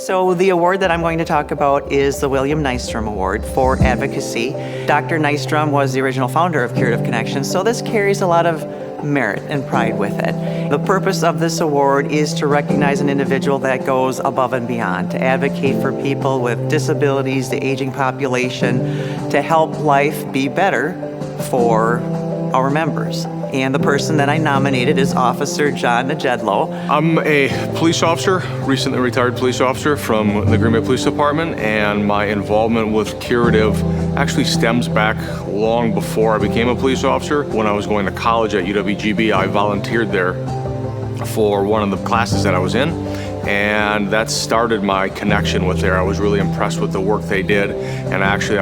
So the award that I'm going to talk about is the William Nystrom Award for Advocacy. Dr. Nystrom was the original founder of Curative Connections, so this carries a lot of merit and pride with it. The purpose of this award is to recognize an individual that goes above and beyond, to advocate for people with disabilities, the aging population, to help life be better for our members. And the person that I nominated is Officer John Najedlow. I'm a police officer, recently retired police officer from the Green Bay Police Department, and my involvement with Curative actually stems back long before I became a police officer. When I was going to college at UWGB, I volunteered there for one of the classes that I was in, and that started my connection with there. I was really impressed with the work they did, and actually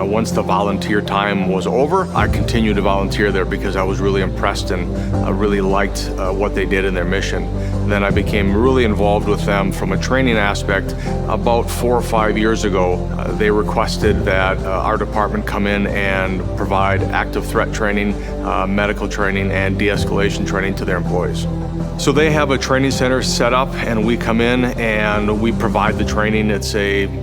once the volunteer time was over, I continued to volunteer there because I was really impressed and really liked what they did in their mission. Then I became really involved with them from a training aspect. About 4 or 5 years ago, they requested that our department come in and provide active threat training, medical training, and de-escalation training to their employees. So they have a training center set up, and we come in and we provide the training.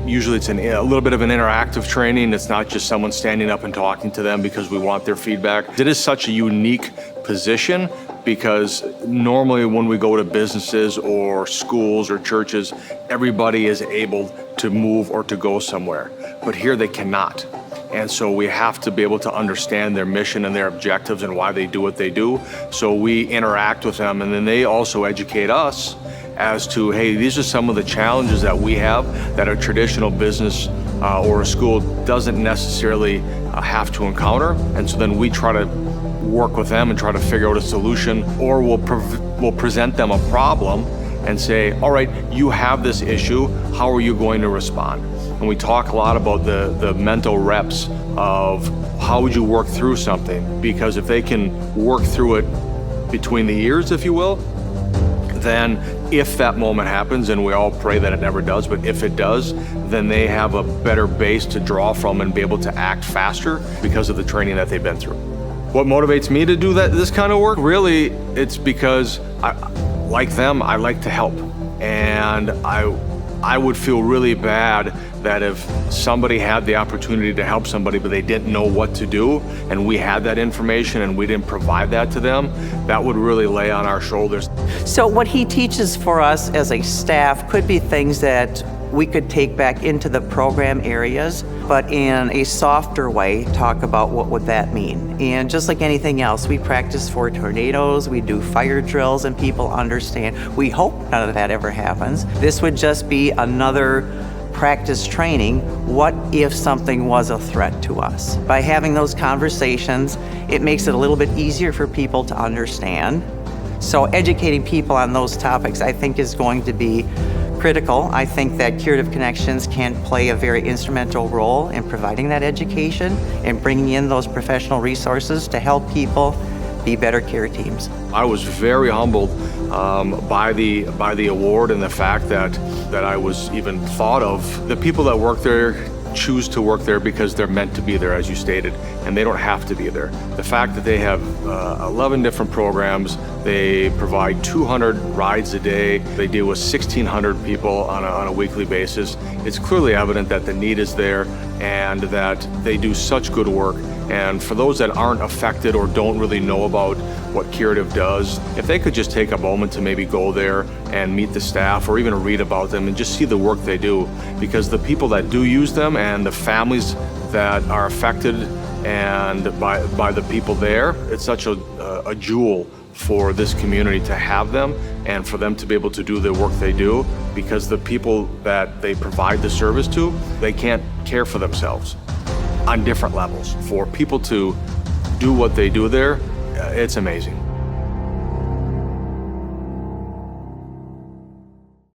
Usually it's a little bit of an interactive training. It's not just someone standing up and talking to them because we want their feedback. It is such a unique position because normally when we go to businesses or schools or churches, everybody is able to move or to go somewhere. But here they cannot. And so we have to be able to understand their mission and their objectives and why they do what they do. So we interact with them, and then they also educate us as to, hey, these are some of the challenges that we have that a traditional business or a school doesn't necessarily have to encounter. And so then we try to work with them and try to figure out a solution, or we'll present them a problem and say, all right, you have this issue, how are you going to respond? And we talk a lot about the mental reps of how would you work through something, because if they can work through it between the ears, if you will, then if that moment happens, and we all pray that it never does, but if it does, then they have a better base to draw from and be able to act faster because of the training that they've been through. What motivates me to do this kind of work? Really, it's because like them, I like to help. And I would feel really bad that if somebody had the opportunity to help somebody but they didn't know what to do, and we had that information and we didn't provide that to them, that would really lay on our shoulders. So what he teaches for us as a staff could be things that we could take back into the program areas, but in a softer way, talk about what would that mean. And just like anything else, we practice for tornadoes, we do fire drills, and people understand. We hope none of that ever happens. This would just be another practice training. What if something was a threat to us? By having those conversations, it makes it a little bit easier for people to understand. So educating people on those topics, I think, is going to be critical. I think that Curative Connections can play a very instrumental role in providing that education and bringing in those professional resources to help people be better care teams. I was very humbled by the award and the fact that I was even thought of. The people that work there choose to work there because they're meant to be there, as you stated, and they don't have to be there. The fact that they have 11 different programs, they provide 200 rides a day, they deal with 1,600 people on a weekly basis, it's clearly evident that the need is there and that they do such good work. And for those that aren't affected or don't really know about what Curative does, if they could just take a moment to maybe go there and meet the staff or even read about them and just see the work they do, because the people that do use them and the families that are affected and by the people there, it's such a jewel for this community to have them and for them to be able to do the work they do, because the people that they provide the service to, they can't care for themselves on different levels. For people to do what they do there, it's amazing.